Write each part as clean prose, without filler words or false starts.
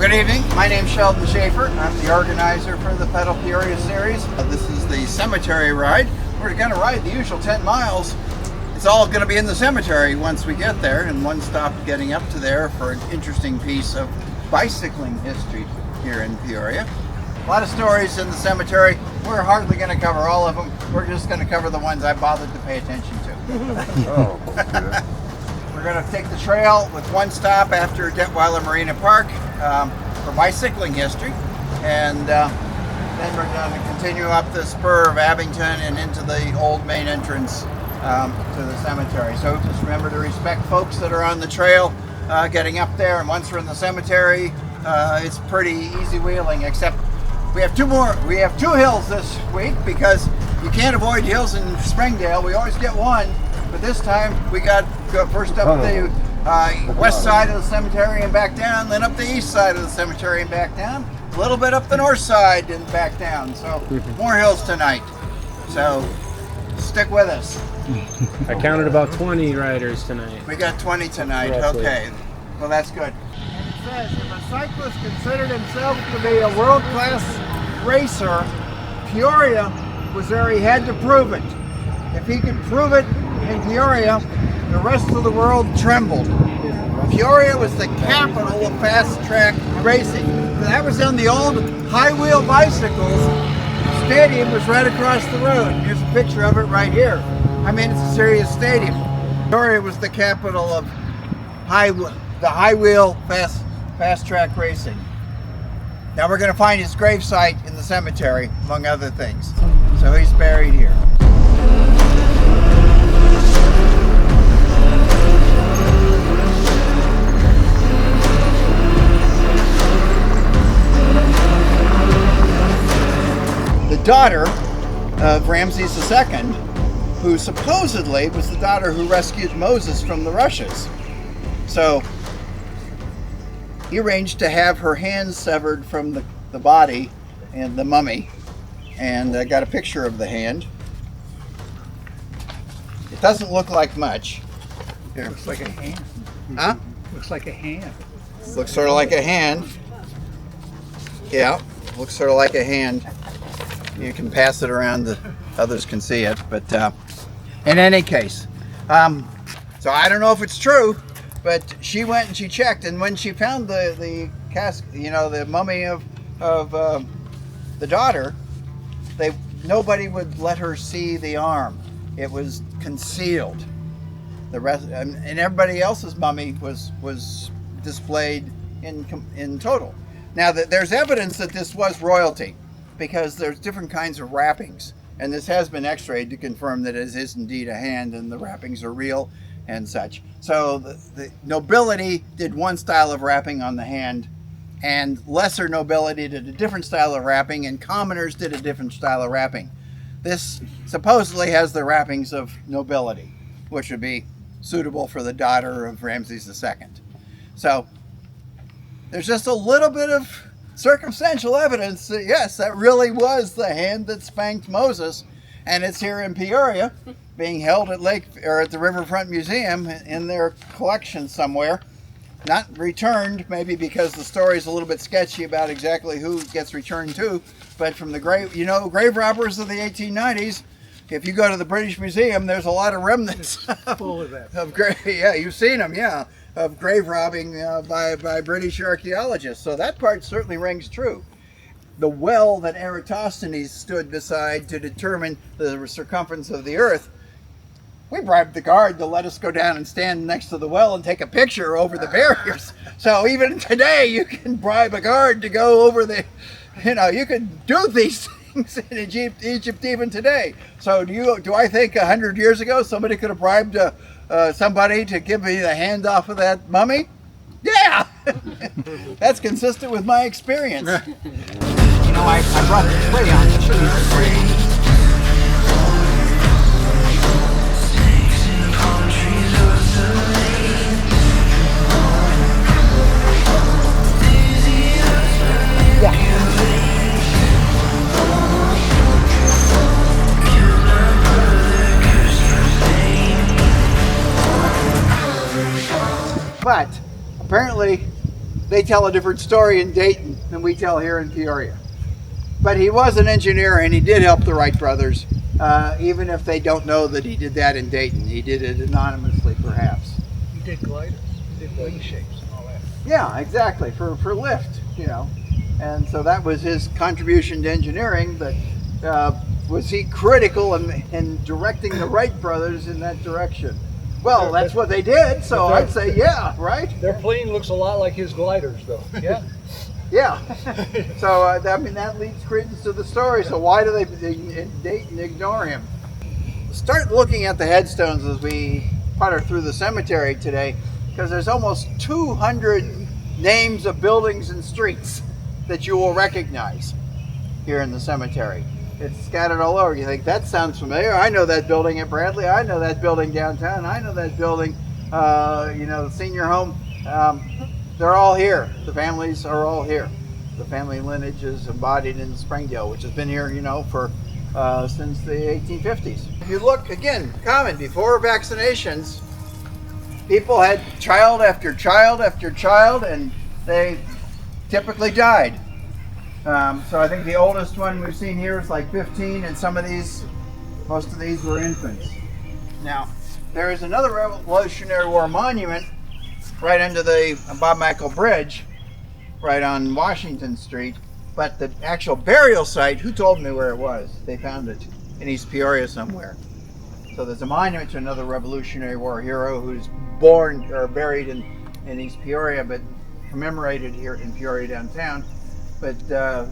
Good evening. My name's Sheldon Schaefer. I'm the organizer for the Pedal Peoria series. This is the cemetery ride. We're going to ride the usual 10 miles. It's all going to be in the cemetery once we get there, and one stop getting up to there for an interesting piece of bicycling history here in Peoria. A lot of stories in the cemetery. We're hardly going to cover all of them. We're just going to cover the ones I bothered to pay attention to. We're going to take the trail with one stop after Detweiler Marina Park for bicycling history, and then we're going to continue up the spur of Abington and into the old main entrance to the cemetery. So just remember to respect folks that are on the trail getting up there, and once we're in the cemetery, it's pretty easy wheeling, except we have two hills this week because you can't avoid hills in Springdale. We always get one, but this time we got to go first up the west side of the cemetery and back down, then up the east side of the cemetery and back down, a little bit up the north side and back down. So more hills tonight. So stick with us. I counted about 20 riders tonight. We got 20 tonight. Roughly. Okay. Well, that's good. And it says, if a cyclist considered himself to be a world-class racer, Peoria was where he had to prove it. If he could prove it in Peoria, the rest of the world trembled. Peoria was the capital of fast-track racing. That was on the old high-wheel bicycles. Stadium was right across the road. Here's a picture of it right here. I mean, it's a serious stadium. Peoria was the capital of the high-wheel fast-track racing. Now we're going to find his gravesite in the cemetery, among other things. So he's buried here. The daughter of Ramses II, who supposedly was the daughter who rescued Moses from the Russians. So he arranged to have her hands severed from the body and the mummy, and I got a picture of the hand. It doesn't look like much. Here. Looks like a hand. Huh? Looks like a hand. Looks sort of like a hand. Yeah, looks sort of like a hand. You can pass it around, the others can see it, but in any case, so I don't know if it's true, but she went and she checked, and when she found the casket, the mummy of the daughter, nobody would let her see the arm. It was concealed. The rest, and everybody else's mummy was displayed in total. Now there's evidence that this was royalty, because there's different kinds of wrappings, and this has been x-rayed to confirm that it is indeed a hand and the wrappings are real and such. So the nobility did one style of wrapping on the hand, and lesser nobility did a different style of wrapping, and commoners did a different style of wrapping. This supposedly has the wrappings of nobility, which would be suitable for the daughter of Ramses II. So there's just a little bit of circumstantial evidence that yes, that really was the hand that spanked Moses, and it's here in Peoria, being held at the Riverfront Museum in their collection somewhere. Not returned, maybe because the story's a little bit sketchy about exactly who it gets returned to, but from the grave robbers of the 1890s, if you go to the British Museum, there's a lot of remnants Full of that. yeah, you've seen them, yeah, of grave robbing by British archaeologists. So that part certainly rings true. The well that Eratosthenes stood beside to determine the circumference of the earth, we bribed the guard to let us go down and stand next to the well and take a picture over the barriers. So even today, you can bribe a guard to go over you can do these things in Egypt even today. So do I think 100 years ago somebody could have bribed somebody to give me the hand off of that mummy? Yeah, that's consistent with my experience. I brought this way on to show you the grave. But apparently they tell a different story in Dayton than we tell here in Peoria. But he was an engineer, and he did help the Wright brothers, even if they don't know that he did that in Dayton. He did it anonymously, perhaps. He did gliders, he did wing shapes and all that. Yeah, exactly, for lift, you know. And so that was his contribution to engineering, but was he critical in directing the Wright brothers in that direction? Well, that's what they did, so I'd say yeah, right? Their plane looks a lot like his gliders, though. Yeah. Yeah. So, I mean, that leads credence to the story. So why do they in Dayton ignore him? Start looking at the headstones as we putter through the cemetery today, because there's almost 200 names of buildings and streets that you will recognize here in the cemetery. It's scattered all over. You think, that sounds familiar. I know that building at Bradley. I know that building downtown. I know that building, the senior home. They're all here. The families are all here. The family lineage is embodied in Springdale, which has been here, for since the 1850s. If you look, again, common, before vaccinations, people had child after child after child, and they typically died. So I think the oldest one we've seen here is like 15, and most of these were infants. Now, there is another Revolutionary War monument right under the Bob Mackel Bridge, right on Washington Street, but the actual burial site, who told me where it was? They found it in East Peoria somewhere. So there's a monument to another Revolutionary War hero who's born or buried in East Peoria, but commemorated here in Peoria downtown. But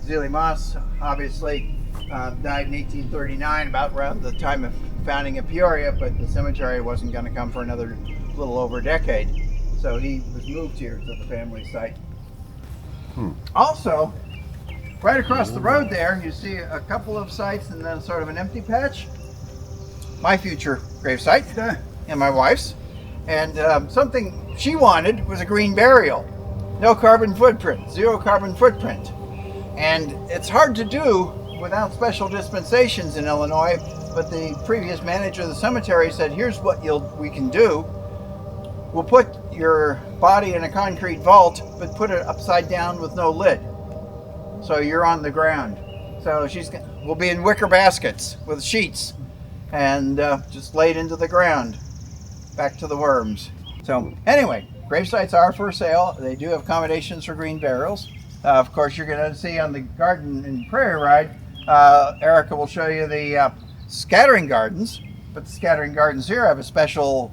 Zelie Moss obviously died in 1839, about around the time of founding of Peoria, but the cemetery wasn't going to come for another little over a decade. So he was moved here to the family site. Also, right across the road there, you see a couple of sites and then sort of an empty patch. My future gravesite and my wife's. And something she wanted was a green burial. No carbon footprint, 0 carbon footprint. And it's hard to do without special dispensations in Illinois, but the previous manager of the cemetery said, here's what we can do. We'll put your body in a concrete vault, but put it upside down with no lid. So you're on the ground. So we'll be in wicker baskets with sheets and just laid into the ground. Back to the worms. So anyway, gravesites are for sale. They do have accommodations for green burials. Of course, you're going to see on the garden and prairie ride, Erica will show you the scattering gardens. But the scattering gardens here have a special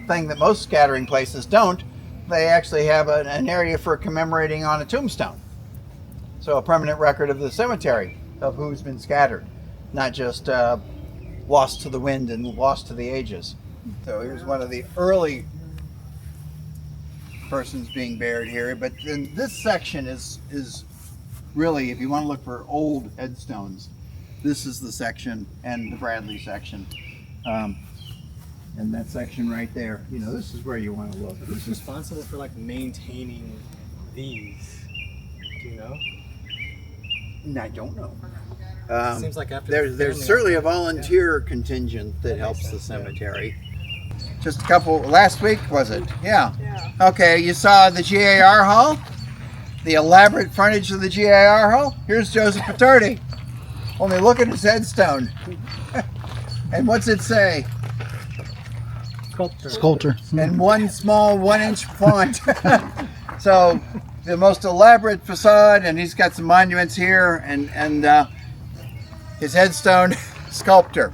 thing that most scattering places don't. They actually have an area for commemorating on a tombstone. So a permanent record of the cemetery of who's been scattered, not just lost to the wind and lost to the ages. So here's one of the early persons being buried here. But then this section is really, if you want to look for old headstones, this is the section, and the Bradley section. And that section right there, this is where you want to look. Who's responsible for maintaining these? Do you know? I don't know. Seems like after there's certainly a volunteer contingent that helps the cemetery. Just a couple, last week was it? Yeah. Okay, you saw the GAR Hall? The elaborate frontage of the GAR Hall? Here's Joseph Patardi. Only look at his headstone. And what's it say? Sculptor. And one small 1-inch font. So the most elaborate facade, and he's got some monuments here, and his headstone, sculptor.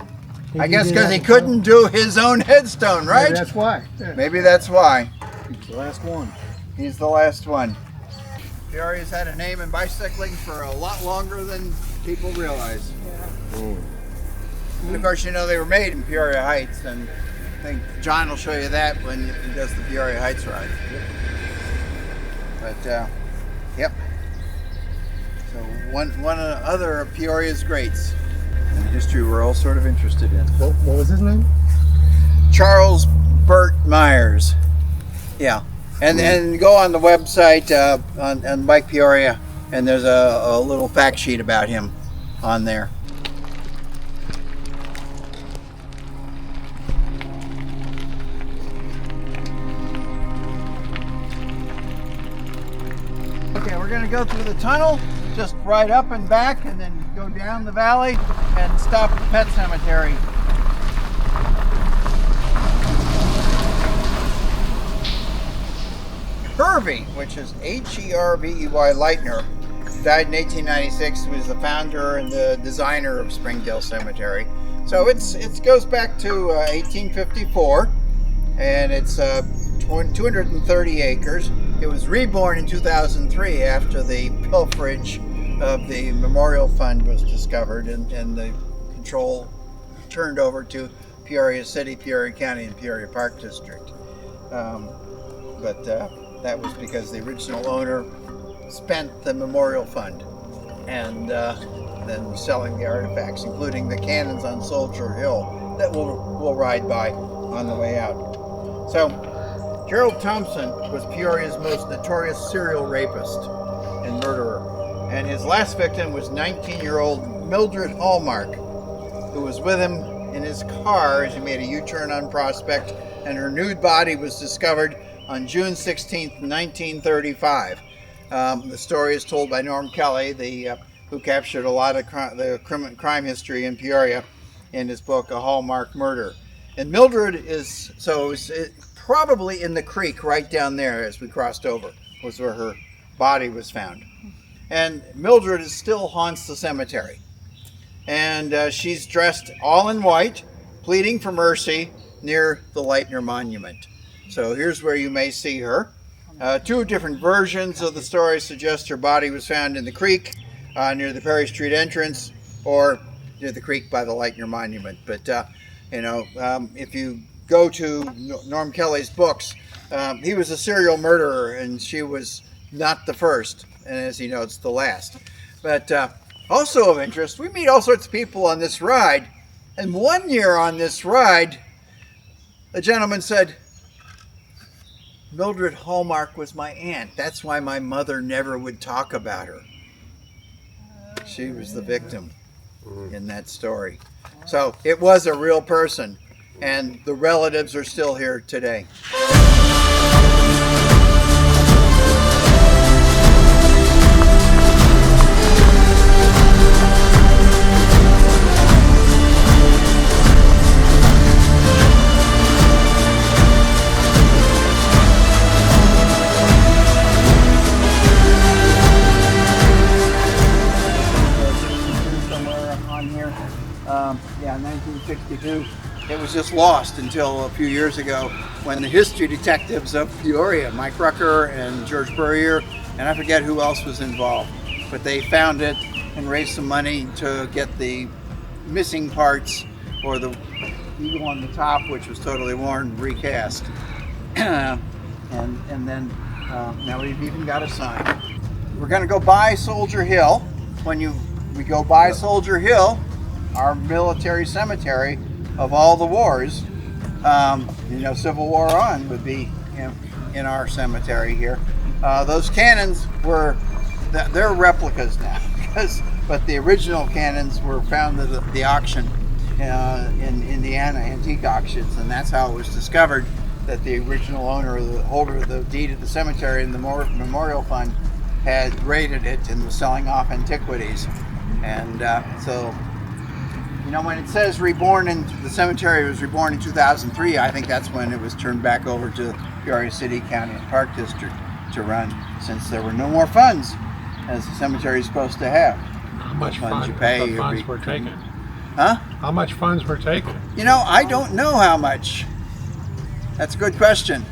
I guess because he couldn't do his own headstone, right? Maybe that's why. Yeah. Maybe that's why. He's the last one. He's the last one. Peoria's had a name in bicycling for a lot longer than people realize. Yeah. And of course, they were made in Peoria Heights, and I think John will show you that when he does the Peoria Heights ride. Yep. But, yep. So one of the other Peoria's greats in history we're all sort of interested in. What was his name? Charles Burt Myers. Yeah. And go on the website on Bike Peoria, and there's a little fact sheet about him on there. go through the tunnel, just right up and back, and then go down the valley and stop at the pet cemetery. Hervey, which is H-E-R-V-E-Y Leitner, died in 1896. He was the founder and the designer of Springdale Cemetery. So it goes back to 1854, and it's 230 acres. It was reborn in 2003 after the pilferage of the memorial fund was discovered, and the control turned over to Peoria City, Peoria County, and Peoria Park District. But that was because the original owner spent the memorial fund and then selling the artifacts, including the cannons on Soldier Hill that we'll ride by on the way out. So Gerald Thompson was Peoria's most notorious serial rapist and murderer, and his last victim was 19-year-old Mildred Hallmark, who was with him in his car as he made a U-turn on Prospect, and her nude body was discovered on June 16, 1935. The story is told by Norm Kelly, who captured a lot of the crime history in Peoria in his book, A Hallmark Murder. And Mildred is probably in the creek right down there as we crossed over, was where her body was found. And Mildred still haunts the cemetery. And she's dressed all in white, pleading for mercy near the Leitner Monument. So here's where you may see her. Two different versions of the story suggest her body was found in the creek near the Perry Street entrance, or near the creek by the Leitner Monument. But if you go to Norm Kelly's books, he was a serial murderer, and she was not the first, and as he notes, the last. But also of interest, we meet all sorts of people on this ride, and one year on this ride, a gentleman said, Mildred Hallmark was my aunt. That's why my mother never would talk about her. She was the victim in that story. So it was a real person, and the relatives are still here today. Yeah, 1962. It was just lost until a few years ago when the history detectives of Peoria, Mike Rucker and George Burrier, and I forget who else was involved, but they found it and raised some money to get the missing parts, or the eagle on the top, which was totally worn, recast. and then now we've even got a sign. We're going to go by Soldier Hill. When we go by Soldier Hill, our military cemetery of all the wars, Civil War on would be in our cemetery here. Those cannons they're replicas now, but the original cannons were found at the auction in Indiana, antique auctions, and that's how it was discovered that the original owner, or the holder of the deed of the cemetery and the memorial fund, had raided it and was selling off antiquities. And so when it says reborn in the cemetery was reborn in 2003, I think that's when it was turned back over to Peoria City, County, and Park District to run, since there were no more funds, as the cemetery is supposed to have. How much funds you pay? The funds were taken. Huh? How much funds were taken? I don't know how much. That's a good question.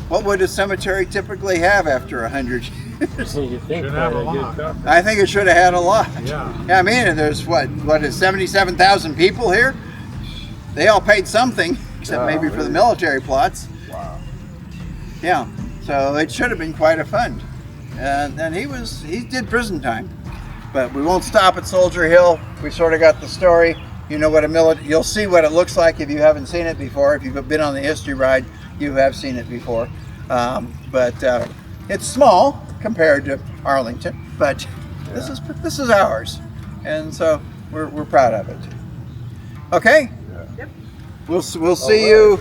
What would a cemetery typically have after 100 years? You think Should have a quite lot. good I think it should have had a lot. Yeah. I mean, there's what is 77,000 people here? They all paid something, except maybe for the military plots. Wow. Yeah, so it should have been quite a fund. And he did prison time. But we won't stop at Soldier Hill. We sort of got the story. You know what you'll see what it looks like if you haven't seen it before. If you've been on the history ride, you have seen it before. But it's small compared to Arlington, but this is ours, and so we're proud of it. Okay. Yep. We'll see you,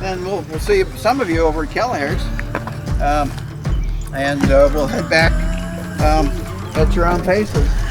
and we'll see some of you over at Kelleher's. and we'll head back at your own paces.